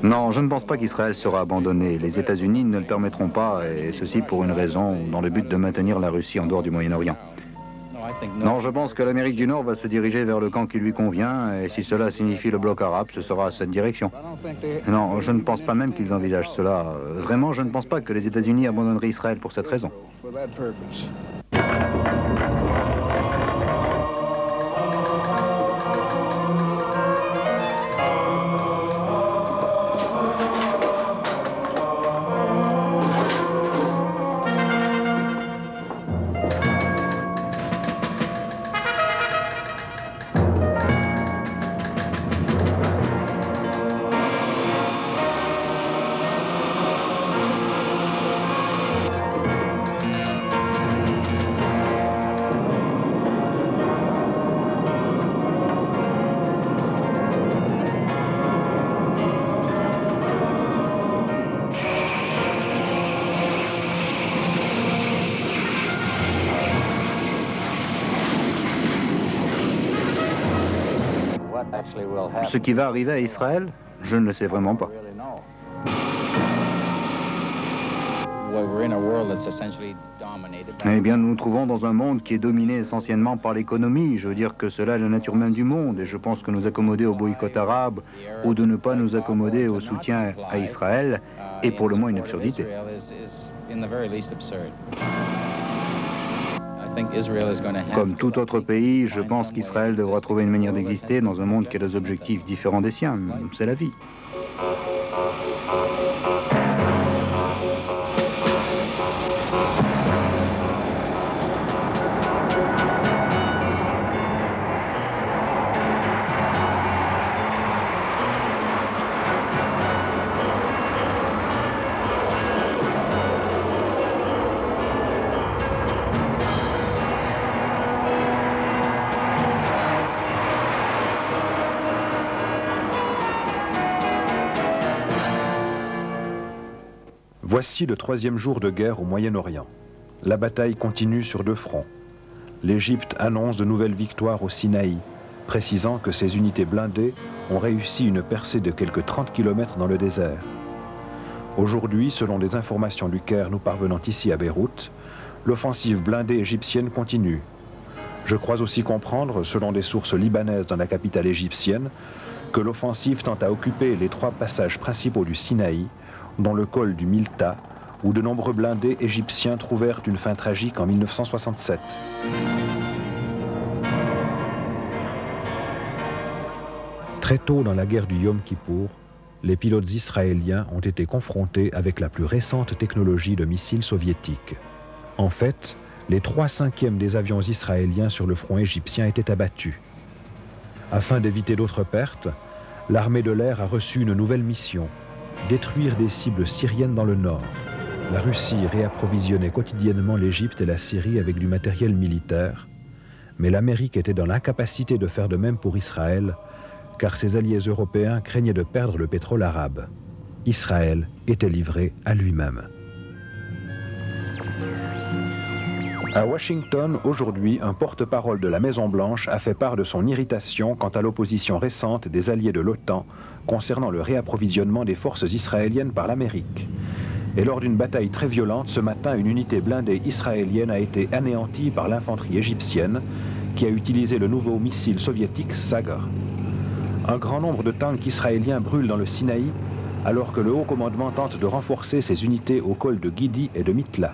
Non, je ne pense pas qu'Israël sera abandonné. Les États-Unis ne le permettront pas, et ceci pour une raison, dans le but de maintenir la Russie en dehors du Moyen-Orient. Non, je pense que l'Amérique du Nord va se diriger vers le camp qui lui convient, et si cela signifie le bloc arabe, ce sera cette direction. Non, je ne pense pas même qu'ils envisagent cela. Vraiment, je ne pense pas que les États-Unis abandonneraient Israël pour cette raison. Ce qui va arriver à Israël, je ne le sais vraiment pas. Eh bien, nous nous trouvons dans un monde qui est dominé essentiellement par l'économie. Je veux dire que cela est la nature même du monde. Et je pense que nous accommoder au boycott arabe ou de ne pas nous accommoder au soutien à Israël est pour le moins une absurdité. Comme tout autre pays, je pense qu'Israël devra trouver une manière d'exister dans un monde qui a des objectifs différents des siens. C'est la vie. Voici le troisième jour de guerre au Moyen-Orient. La bataille continue sur deux fronts. L'Égypte annonce de nouvelles victoires au Sinaï, précisant que ses unités blindées ont réussi une percée de quelques 30 km dans le désert. Aujourd'hui, selon des informations du Caire nous parvenant ici à Beyrouth, l'offensive blindée égyptienne continue. Je crois aussi comprendre, selon des sources libanaises dans la capitale égyptienne, que l'offensive tend à occuper les trois passages principaux du Sinaï, dont le col du Milta, où de nombreux blindés égyptiens trouvèrent une fin tragique en 1967. Très tôt dans la guerre du Yom Kippour, les pilotes israéliens ont été confrontés avec la plus récente technologie de missiles soviétiques. En fait, les 3/5 des avions israéliens sur le front égyptien étaient abattus. Afin d'éviter d'autres pertes, l'armée de l'air a reçu une nouvelle mission: détruire des cibles syriennes dans le nord. La Russie réapprovisionnait quotidiennement l'Égypte et la Syrie avec du matériel militaire, mais l'Amérique était dans l'incapacité de faire de même pour Israël, car ses alliés européens craignaient de perdre le pétrole arabe. Israël était livré à lui-même. À Washington, aujourd'hui, un porte-parole de la Maison-Blanche a fait part de son irritation quant à l'opposition récente des alliés de l'OTAN concernant le réapprovisionnement des forces israéliennes par l'Amérique. Et lors d'une bataille très violente, ce matin, une unité blindée israélienne a été anéantie par l'infanterie égyptienne qui a utilisé le nouveau missile soviétique Sagr. Un grand nombre de tanks israéliens brûlent dans le Sinaï alors que le haut commandement tente de renforcer ses unités au col de Gidi et de Mitla.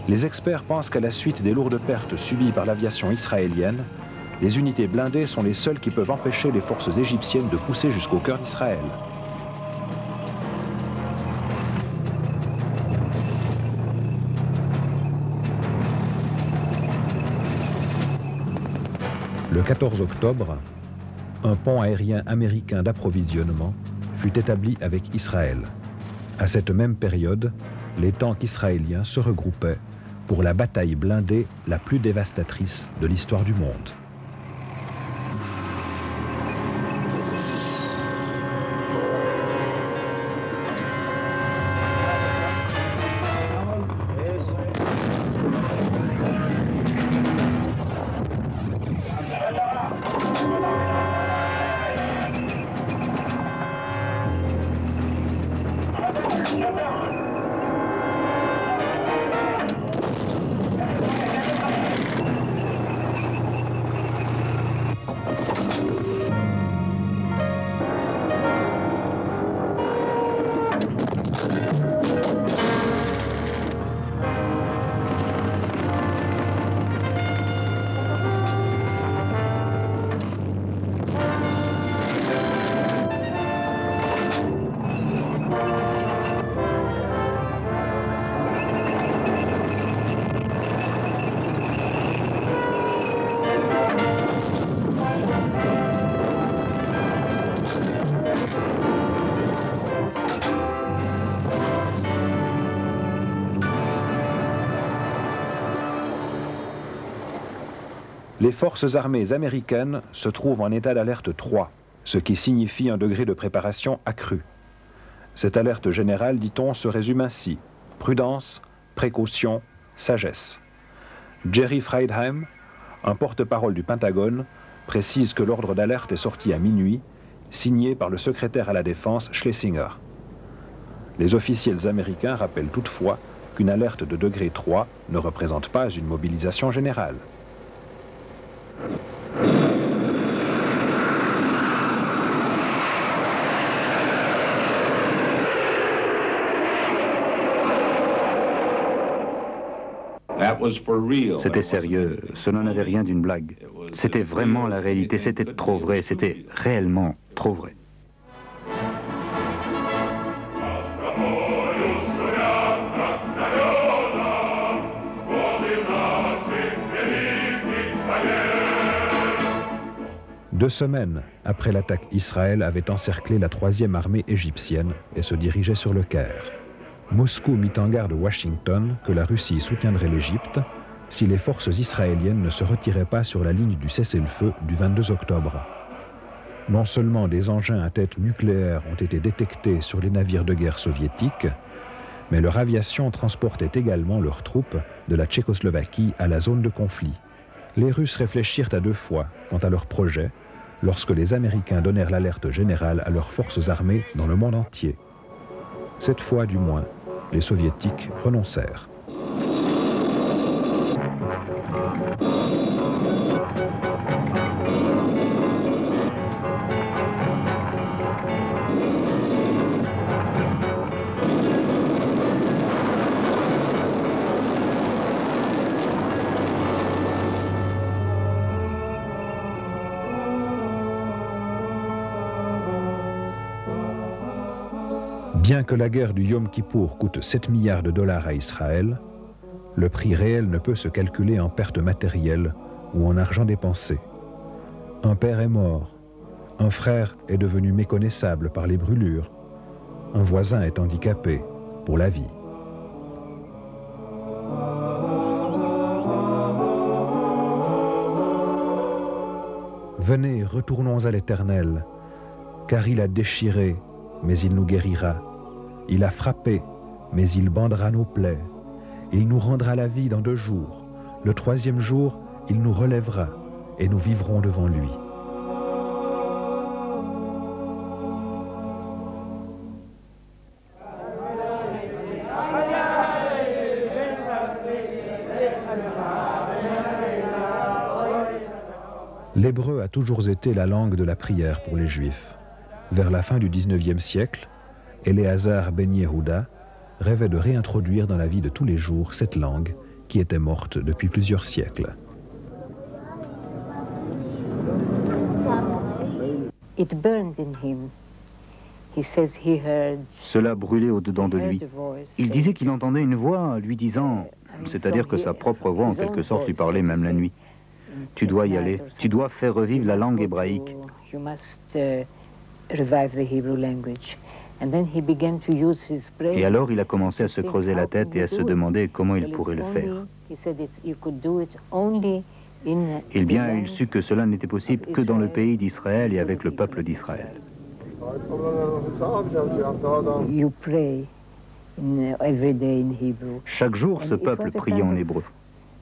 Les experts pensent qu'à la suite des lourdes pertes subies par l'aviation israélienne, les unités blindées sont les seules qui peuvent empêcher les forces égyptiennes de pousser jusqu'au cœur d'Israël. Le 14 octobre, un pont aérien américain d'approvisionnement fut établi avec Israël. À cette même période, les tanks israéliens se regroupaient pour la bataille blindée la plus dévastatrice de l'histoire du monde. Les forces armées américaines se trouvent en état d'alerte 3, ce qui signifie un degré de préparation accru. Cette alerte générale, dit-on, se résume ainsi: prudence, précaution, sagesse. Jerry Freidheim, un porte-parole du Pentagone, précise que l'ordre d'alerte est sorti à minuit, signé par le secrétaire à la Défense Schlesinger. Les officiels américains rappellent toutefois qu'une alerte de degré 3 ne représente pas une mobilisation générale. C'était sérieux, cela n'avait rien d'une blague. C'était vraiment la réalité, c'était trop vrai, c'était réellement trop vrai. Deux semaines après l'attaque, Israël avait encerclé la 3e armée égyptienne et se dirigeait sur le Caire. Moscou mit en garde Washington que la Russie soutiendrait l'Égypte si les forces israéliennes ne se retiraient pas sur la ligne du cessez-le-feu du 22 octobre. Non seulement des engins à tête nucléaire ont été détectés sur les navires de guerre soviétiques, mais leur aviation transportait également leurs troupes de la Tchécoslovaquie à la zone de conflit. Les Russes réfléchirent à 2 fois quant à leur projet lorsque les Américains donnèrent l'alerte générale à leurs forces armées dans le monde entier. Cette fois, du moins, les Soviétiques renoncèrent. Bien que la guerre du Yom Kippour coûte 7 milliards de dollars à Israël, le prix réel ne peut se calculer en pertes matérielles ou en argent dépensé. Un père est mort, un frère est devenu méconnaissable par les brûlures, un voisin est handicapé pour la vie. Venez, retournons à l'Éternel, car il a déchiré, mais il nous guérira. Il a frappé, mais il bandera nos plaies. Il nous rendra la vie dans 2 jours. Le 3e jour, il nous relèvera et nous vivrons devant lui. L'hébreu a toujours été la langue de la prière pour les Juifs. Vers la fin du XIXe siècle, Éléazar Ben Yehuda rêvait de réintroduire dans la vie de tous les jours cette langue qui était morte depuis plusieurs siècles. Cela brûlait au-dedans de lui. Il disait qu'il entendait une voix lui disant, c'est-à-dire que sa propre voix en quelque sorte lui parlait même la nuit. Tu dois y aller, tu dois faire revivre la langue hébraïque. Et alors il a commencé à se creuser la tête et à se demander comment il pourrait le faire. Eh bien, il sut que cela n'était possible que dans le pays d'Israël et avec le peuple d'Israël. Chaque jour, ce peuple priait en hébreu.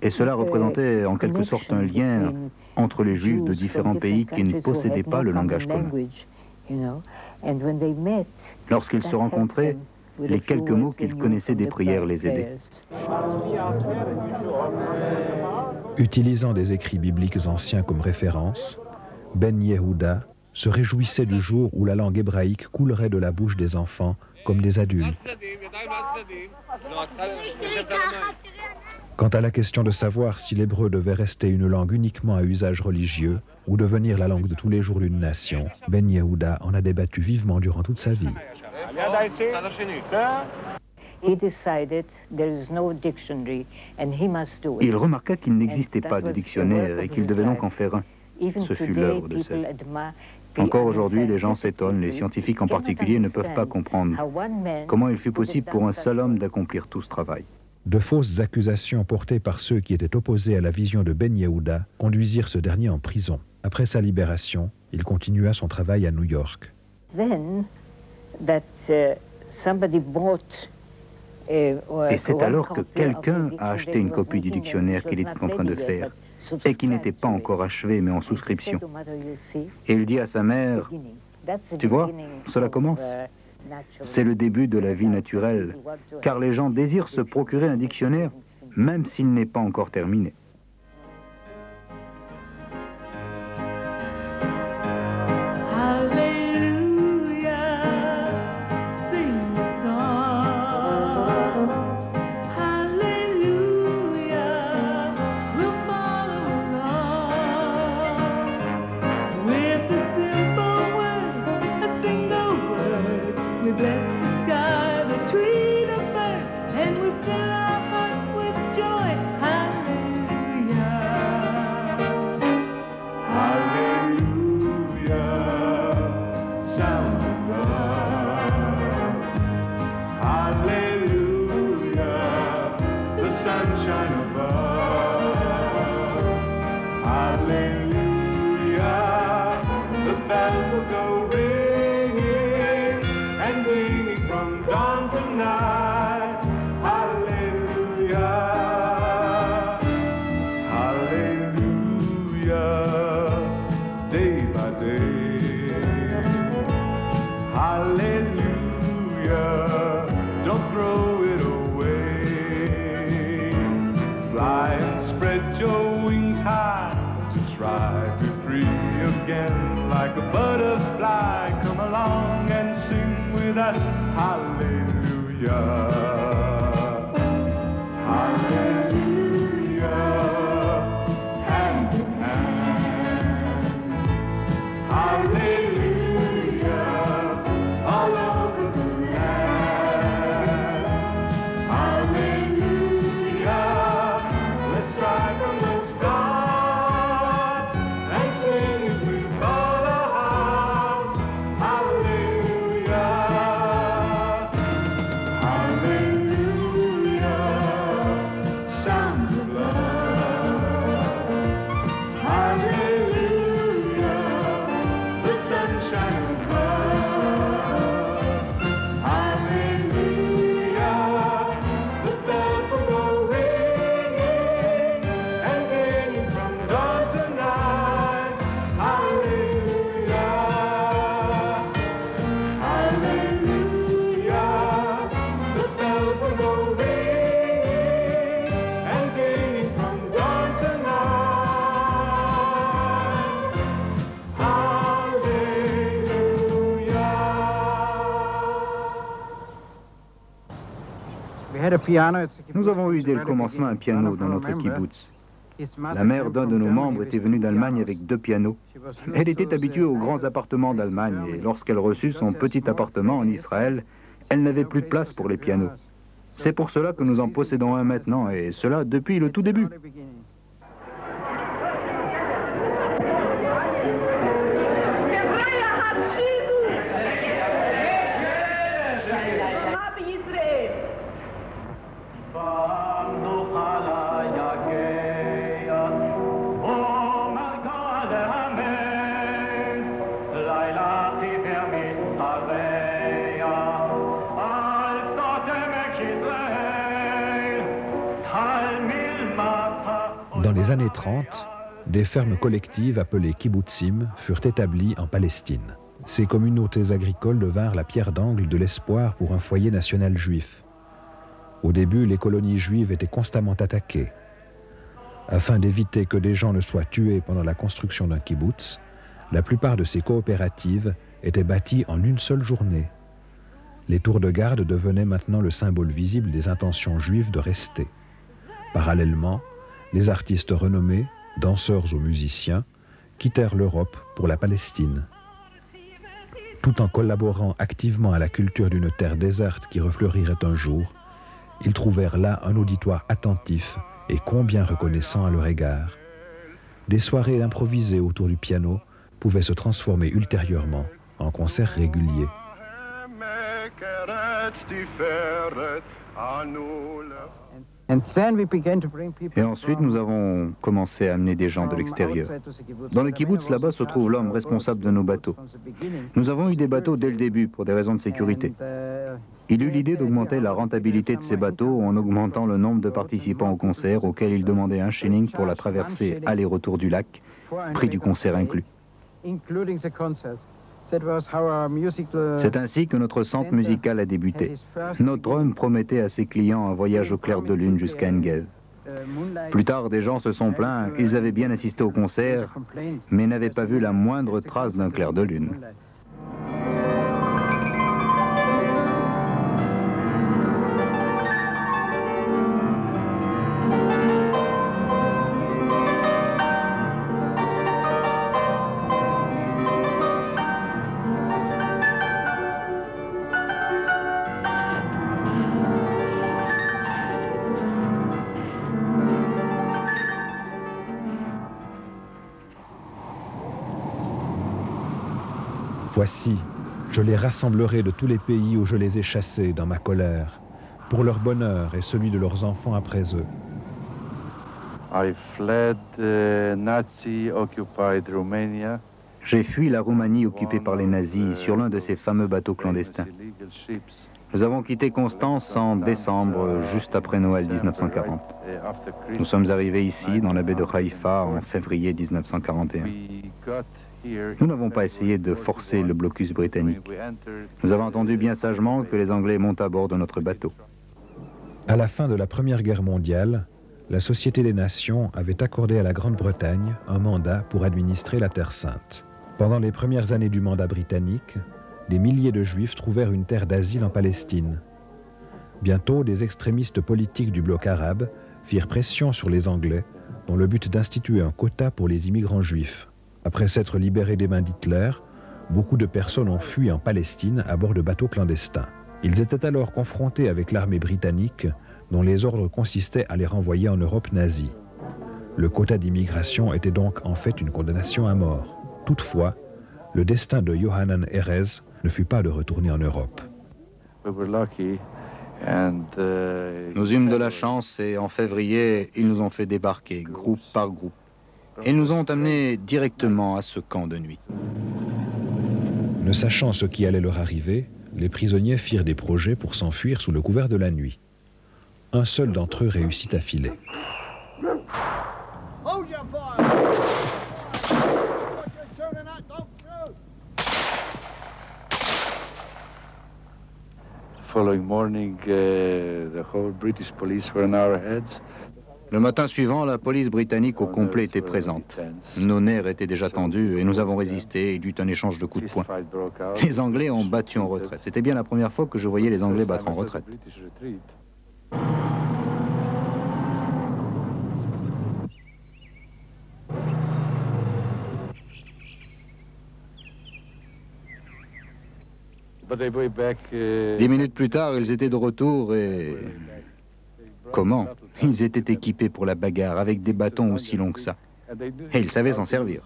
Et cela représentait en quelque sorte un lien entre les Juifs de différents pays qui ne possédaient pas le langage commun. Lorsqu'ils se rencontraient, les quelques mots qu'ils connaissaient des prières les aidaient. Utilisant des écrits bibliques anciens comme référence, Ben Yehuda se réjouissait du jour où la langue hébraïque coulerait de la bouche des enfants comme des adultes. Quant à la question de savoir si l'hébreu devait rester une langue uniquement à usage religieux ou devenir la langue de tous les jours d'une nation, Ben Yehuda en a débattu vivement durant toute sa vie. Il remarqua qu'il n'existait pas de dictionnaire et qu'il devait donc en faire un. Ce fut l'œuvre de sa vie. Encore aujourd'hui, les gens s'étonnent, les scientifiques en particulier ne peuvent pas comprendre comment il fut possible pour un seul homme d'accomplir tout ce travail. De fausses accusations portées par ceux qui étaient opposés à la vision de Ben Yehuda conduisirent ce dernier en prison. Après sa libération, il continua son travail à New York. Et c'est alors que quelqu'un a acheté une copie du dictionnaire qu'il était en train de faire et qui n'était pas encore achevé mais en souscription. Et il dit à sa mère, « Tu vois, cela commence. C'est le début de la vie naturelle, car les gens désirent se procurer un dictionnaire, même s'il n'est pas encore terminé. » Nous avons eu dès le commencement un piano dans notre kibbutz. La mère d'un de nos membres était venue d'Allemagne avec 2 pianos. Elle était habituée aux grands appartements d'Allemagne et lorsqu'elle reçut son petit appartement en Israël, elle n'avait plus de place pour les pianos. C'est pour cela que nous en possédons un maintenant et cela depuis le tout début. Dans les années 30, des fermes collectives appelées kibbutzim furent établies en Palestine. Ces communautés agricoles devinrent la pierre d'angle de l'espoir pour un foyer national juif. Au début, les colonies juives étaient constamment attaquées. Afin d'éviter que des gens ne soient tués pendant la construction d'un kibbutz, la plupart de ces coopératives étaient bâties en une seule journée. Les tours de garde devenaient maintenant le symbole visible des intentions juives de rester. Parallèlement, les artistes renommés, danseurs ou musiciens, quittèrent l'Europe pour la Palestine. Tout en collaborant activement à la culture d'une terre déserte qui refleurirait un jour, ils trouvèrent là un auditoire attentif et combien reconnaissant à leur égard. Des soirées improvisées autour du piano pouvaient se transformer ultérieurement en concerts réguliers. Et ensuite, nous avons commencé à amener des gens de l'extérieur. Dans le kibbutz, là-bas, se trouve l'homme responsable de nos bateaux. Nous avons eu des bateaux dès le début pour des raisons de sécurité. Il eut l'idée d'augmenter la rentabilité de ces bateaux en augmentant le nombre de participants au concert auquel il demandait un shilling pour la traversée aller-retour du lac, prix du concert inclus. C'est ainsi que notre centre musical a débuté. Notre homme promettait à ses clients un voyage au clair de lune jusqu'à Engev. Plus tard, des gens se sont plaints, ils avaient bien assisté au concert, mais n'avaient pas vu la moindre trace d'un clair de lune. Voici, je les rassemblerai de tous les pays où je les ai chassés dans ma colère, pour leur bonheur et celui de leurs enfants après eux. J'ai fui la Roumanie occupée par les nazis sur l'un de ces fameux bateaux clandestins. Nous avons quitté Constance en décembre, juste après Noël 1940. Nous sommes arrivés ici, dans la baie de Haïfa, en février 1941. Nous n'avons pas essayé de forcer le blocus britannique. Nous avons attendu bien sagement que les Anglais montent à bord de notre bateau. À la fin de la Première Guerre mondiale, la Société des Nations avait accordé à la Grande-Bretagne un mandat pour administrer la Terre Sainte. Pendant les premières années du mandat britannique, des milliers de Juifs trouvèrent une terre d'asile en Palestine. Bientôt, des extrémistes politiques du bloc arabe firent pression sur les Anglais dans le but d'instituer un quota pour les immigrants juifs. Après s'être libérés des mains d'Hitler, beaucoup de personnes ont fui en Palestine à bord de bateaux clandestins. Ils étaient alors confrontés avec l'armée britannique, dont les ordres consistaient à les renvoyer en Europe nazie. Le quota d'immigration était donc en fait une condamnation à mort. Toutefois, le destin de Yohanan Erez ne fut pas de retourner en Europe. Nous eûmes de la chance et en février, ils nous ont fait débarquer, groupe par groupe. Et nous ont amenés directement à ce camp de nuit. Ne sachant ce qui allait leur arriver, les prisonniers firent des projets pour s'enfuir sous le couvert de la nuit. Un seul d'entre eux réussit à filer. Following morning, the whole British police were on our heads. Le matin suivant, la police britannique au complet était présente. Nos nerfs étaient déjà tendus et nous avons résisté. Il y eut un échange de coups de poing. Les Anglais ont battu en retraite. C'était bien la première fois que je voyais les Anglais battre en retraite. Dix minutes plus tard, ils étaient de retour et... Comment? Ils étaient équipés pour la bagarre, avec des bâtons aussi longs que ça. Et ils savaient s'en servir.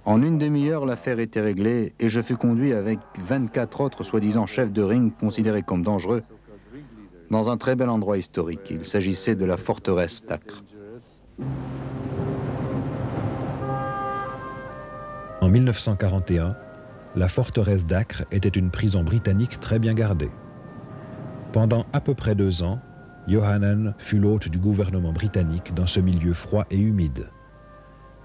En une demi-heure, l'affaire était réglée et je fus conduit avec 24 autres soi-disant chefs de ring considérés comme dangereux dans un très bel endroit historique. Il s'agissait de la forteresse d'Acre. En 1941, la forteresse d'Acre était une prison britannique très bien gardée. Pendant à peu près 2 ans, Yohanan fut l'hôte du gouvernement britannique dans ce milieu froid et humide.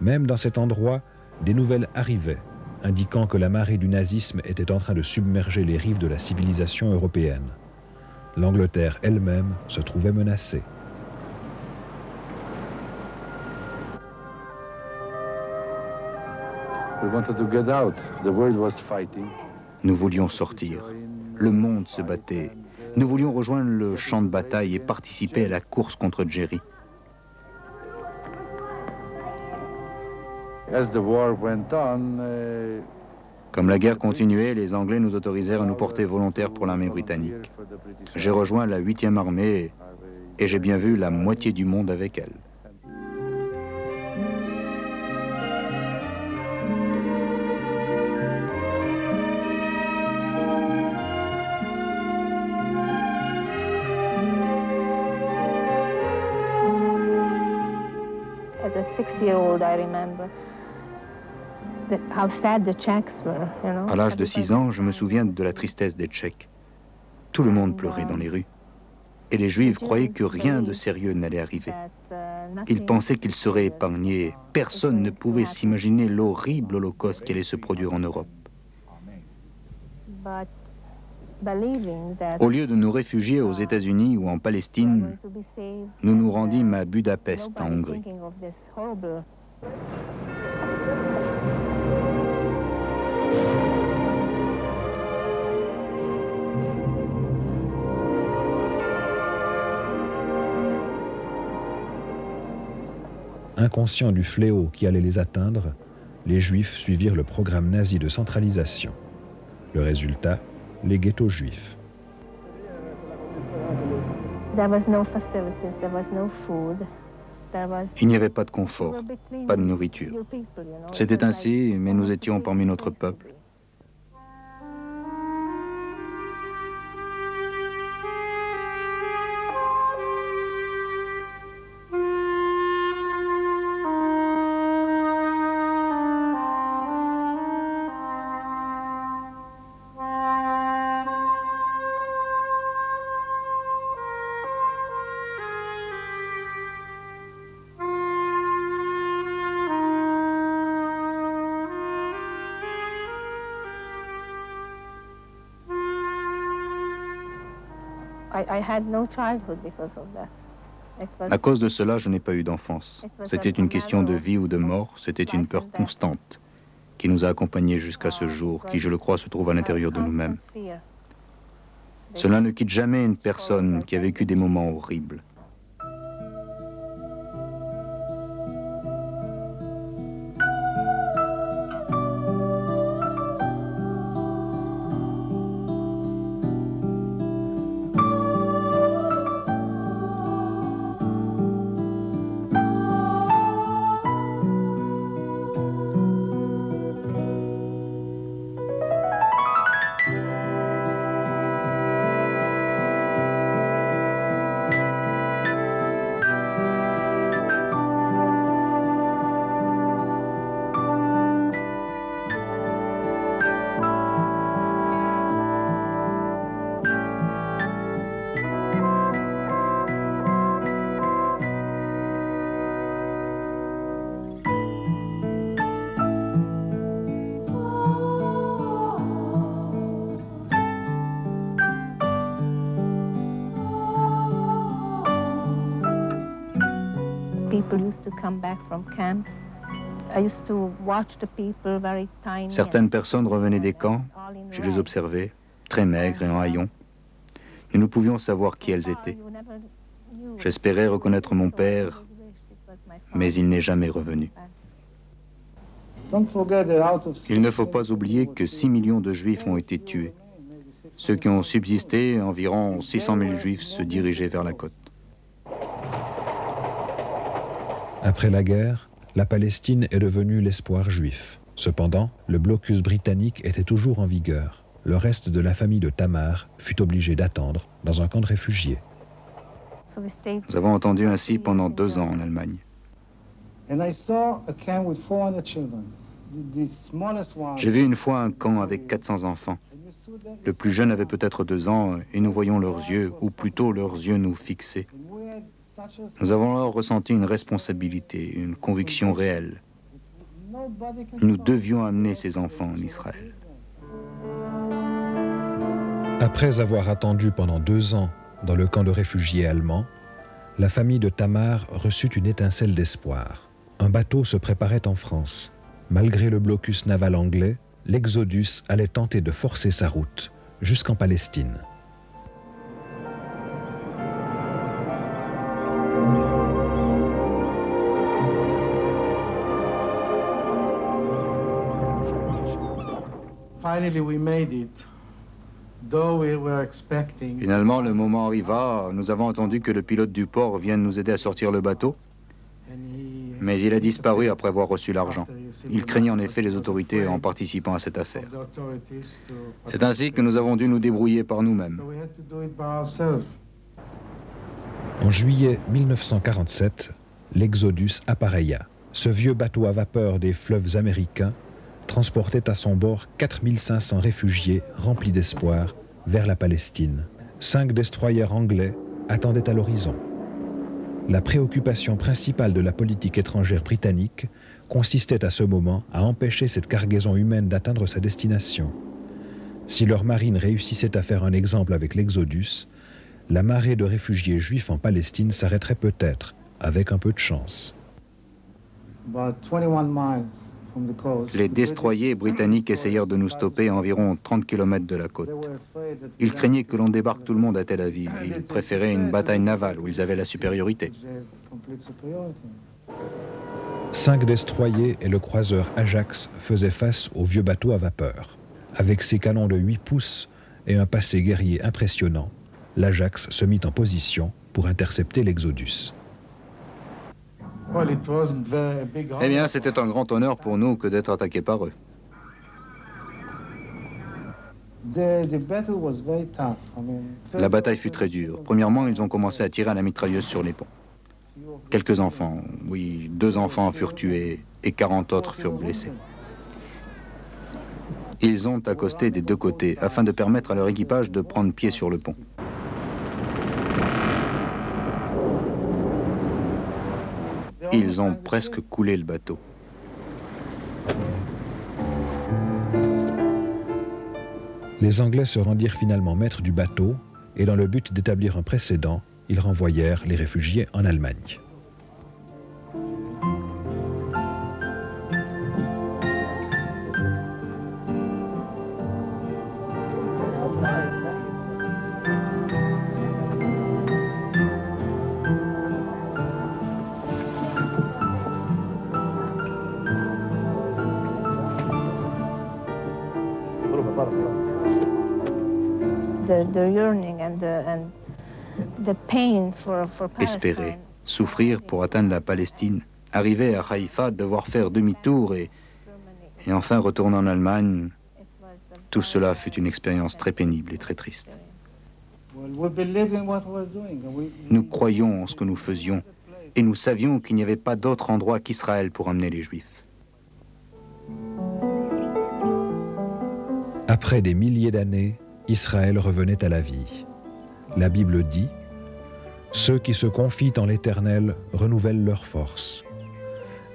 Même dans cet endroit, des nouvelles arrivaient, indiquant que la marée du nazisme était en train de submerger les rives de la civilisation européenne. L'Angleterre elle-même se trouvait menacée. Nous voulions sortir. Le monde se battait. Nous voulions rejoindre le champ de bataille et participer à la course contre Jerry. Comme la guerre continuait, les Anglais nous autorisèrent à nous porter volontaires pour l'armée britannique. J'ai rejoint la 8e armée et j'ai bien vu la moitié du monde avec elle. À l'âge de 6 ans, je me souviens de la tristesse des Tchèques. Tout le monde pleurait dans les rues. Et les Juifs croyaient que rien de sérieux n'allait arriver. Ils pensaient qu'ils seraient épargnés. Personne ne pouvait s'imaginer l'horrible holocauste qui allait se produire en Europe. Au lieu de nous réfugier aux États-Unis ou en Palestine, nous nous rendîmes à Budapest, en Hongrie. Inconscients du fléau qui allait les atteindre, les Juifs suivirent le programme nazi de centralisation. Le résultat, les ghettos juifs. Il n'y avait pas de confort, pas de nourriture. C'était ainsi, mais nous étions parmi notre peuple. À cause de cela, je n'ai pas eu d'enfance. C'était une question de vie ou de mort, c'était une peur constante qui nous a accompagnés jusqu'à ce jour, qui, je le crois, se trouve à l'intérieur de nous-mêmes. Cela ne quitte jamais une personne qui a vécu des moments horribles. Certaines personnes revenaient des camps, je les observais, très maigres et en haillons. Nous ne pouvions savoir qui elles étaient. J'espérais reconnaître mon père, mais il n'est jamais revenu. Il ne faut pas oublier que 6 millions de Juifs ont été tués. Ceux qui ont subsisté, environ 600 000 Juifs, se dirigeaient vers la côte. Après la guerre, la Palestine est devenue l'espoir juif. Cependant, le blocus britannique était toujours en vigueur. Le reste de la famille de Tamar fut obligé d'attendre dans un camp de réfugiés. Nous avons entendu ainsi pendant 2 ans en Allemagne. J'ai vu une fois un camp avec 400 enfants. Le plus jeune avait peut-être 2 ans et nous voyions leurs yeux, ou plutôt leurs yeux nous fixaient. Nous avons alors ressenti une responsabilité, une conviction réelle. Nous devions amener ces enfants en Israël. Après avoir attendu pendant 2 ans dans le camp de réfugiés allemands, la famille de Tamar reçut une étincelle d'espoir. Un bateau se préparait en France. Malgré le blocus naval anglais, l'Exodus allait tenter de forcer sa route jusqu'en Palestine. Finalement, le moment arriva. Nous avons entendu que le pilote du port vienne nous aider à sortir le bateau. Mais il a disparu après avoir reçu l'argent. Il craignait en effet les autorités en participant à cette affaire. C'est ainsi que nous avons dû nous débrouiller par nous-mêmes. En juillet 1947, l'Exodus appareilla. Ce vieux bateau à vapeur des fleuves américains transportait à son bord 4500 réfugiés remplis d'espoir vers la Palestine. 5 destroyers anglais attendaient à l'horizon. La préoccupation principale de la politique étrangère britannique consistait à ce moment à empêcher cette cargaison humaine d'atteindre sa destination. Si leur marine réussissait à faire un exemple avec l'Exodus, la marée de réfugiés juifs en Palestine s'arrêterait peut-être, avec un peu de chance. Les destroyers britanniques essayèrent de nous stopper à environ 30 km de la côte. Ils craignaient que l'on débarque tout le monde à Tel Aviv. Ils préféraient une bataille navale où ils avaient la supériorité. 5 destroyers et le croiseur Ajax faisaient face au vieux bateau à vapeur. Avec ses canons de 8 pouces et un passé guerrier impressionnant, l'Ajax se mit en position pour intercepter l'Exodus. Eh bien, c'était un grand honneur pour nous que d'être attaqués par eux. La bataille fut très dure. Premièrement, ils ont commencé à tirer à la mitrailleuse sur les ponts. Quelques enfants, oui, 2 enfants furent tués et 40 autres furent blessés. Ils ont accosté des 2 côtés afin de permettre à leur équipage de prendre pied sur le pont. Ils ont presque coulé le bateau. Les Anglais se rendirent finalement maîtres du bateau et dans le but d'établir un précédent, ils renvoyèrent les réfugiés en Allemagne. Espérer, souffrir pour atteindre la Palestine, arriver à Haïfa, devoir faire demi-tour et enfin retourner en Allemagne, tout cela fut une expérience très pénible et très triste. Nous croyions en ce que nous faisions et nous savions qu'il n'y avait pas d'autre endroit qu'Israël pour amener les Juifs. Après des milliers d'années, Israël revenait à la vie. La Bible dit « Ceux qui se confient en l'Éternel renouvellent leurs forces.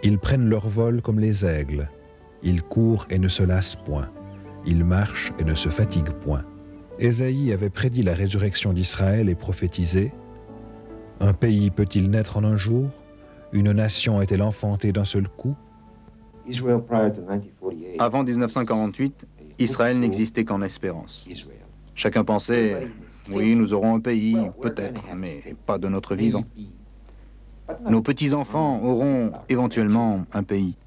Ils prennent leur vol comme les aigles. Ils courent et ne se lassent point. Ils marchent et ne se fatiguent point. » Ésaïe avait prédit la résurrection d'Israël et prophétisé « Un pays peut-il naître en un jour? Une nation est-elle enfantée d'un seul coup ?» Avant 1948, Israël n'existait qu'en espérance. Chacun pensait, oui, nous aurons un pays, peut-être, mais pas de notre vivant. Nos petits-enfants auront éventuellement un pays.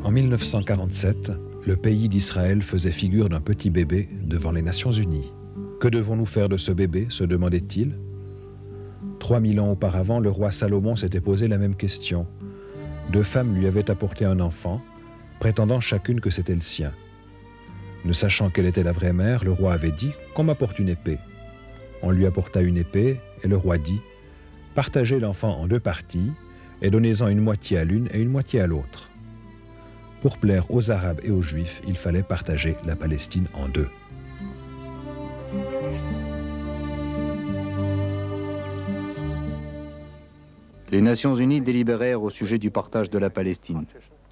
En 1947, le pays d'Israël faisait figure d'un petit bébé devant les Nations Unies. Que devons-nous faire de ce bébé, se demandait-il. 3000 ans auparavant, le roi Salomon s'était posé la même question. 2 femmes lui avaient apporté un enfant, prétendant chacune que c'était le sien. Ne sachant quelle était la vraie mère, le roi avait dit « Qu'on m'apporte une épée ». On lui apporta une épée et le roi dit « Partagez l'enfant en 2 parties et donnez-en une moitié à l'une et une moitié à l'autre ». Pour plaire aux Arabes et aux Juifs, il fallait partager la Palestine en 2. Les Nations Unies délibérèrent au sujet du partage de la Palestine.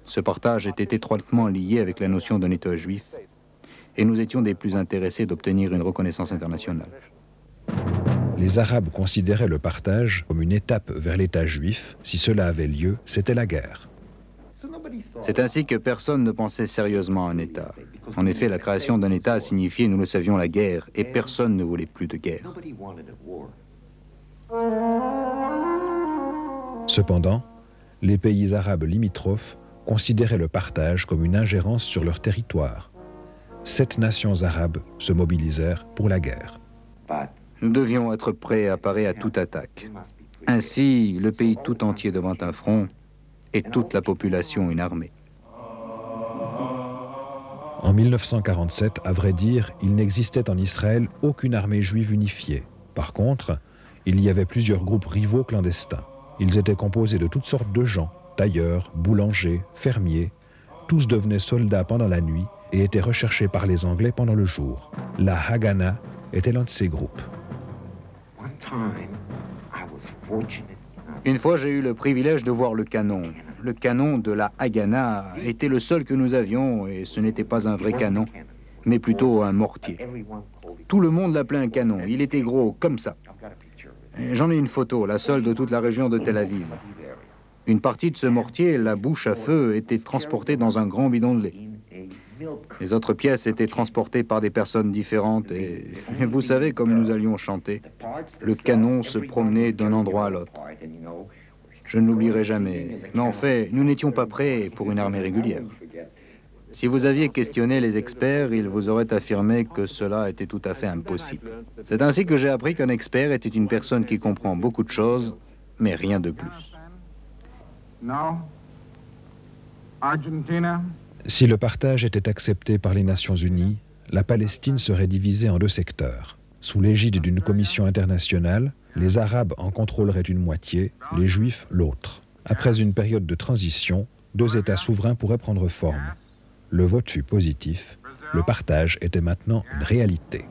Ce partage était étroitement lié avec la notion d'un État juif et nous étions des plus intéressés d'obtenir une reconnaissance internationale. Les Arabes considéraient le partage comme une étape vers l'État juif. Si cela avait lieu, c'était la guerre. C'est ainsi que personne ne pensait sérieusement à un État. En effet, la création d'un État signifiait, nous le savions, la guerre, et personne ne voulait plus de guerre. Cependant, les pays arabes limitrophes considéraient le partage comme une ingérence sur leur territoire. 7 nations arabes se mobilisèrent pour la guerre. Nous devions être prêts à parer à toute attaque. Ainsi, le pays tout entier devant un front et toute la population une armée. En 1947, à vrai dire, il n'existait en Israël aucune armée juive unifiée. Par contre, il y avait plusieurs groupes rivaux clandestins. Ils étaient composés de toutes sortes de gens tailleurs, boulangers, fermiers, tous devenaient soldats pendant la nuit et étaient recherchés par les Anglais pendant le jour. La Haganah était l'un de ces groupes. Une fois, j'ai eu le privilège de voir le canon. Le canon de la Haganah était le seul que nous avions, et ce n'était pas un vrai canon, mais plutôt un mortier. Tout le monde l'appelait un canon. Il était gros, comme ça. J'en ai une photo, la seule de toute la région de Tel Aviv. Une partie de ce mortier, la bouche à feu, était transportée dans un grand bidon de lait. Les autres pièces étaient transportées par des personnes différentes et vous savez comme nous allions chanter. Le canon se promenait d'un endroit à l'autre. Je ne l'oublierai jamais. Mais en fait, nous n'étions pas prêts pour une armée régulière. Si vous aviez questionné les experts, ils vous auraient affirmé que cela était tout à fait impossible. C'est ainsi que j'ai appris qu'un expert était une personne qui comprend beaucoup de choses, mais rien de plus. Si le partage était accepté par les Nations Unies, la Palestine serait divisée en deux secteurs. Sous l'égide d'une commission internationale, les Arabes en contrôleraient une moitié, les Juifs l'autre. Après une période de transition, deux États souverains pourraient prendre forme. Le vote fut positif. Le partage était maintenant une réalité.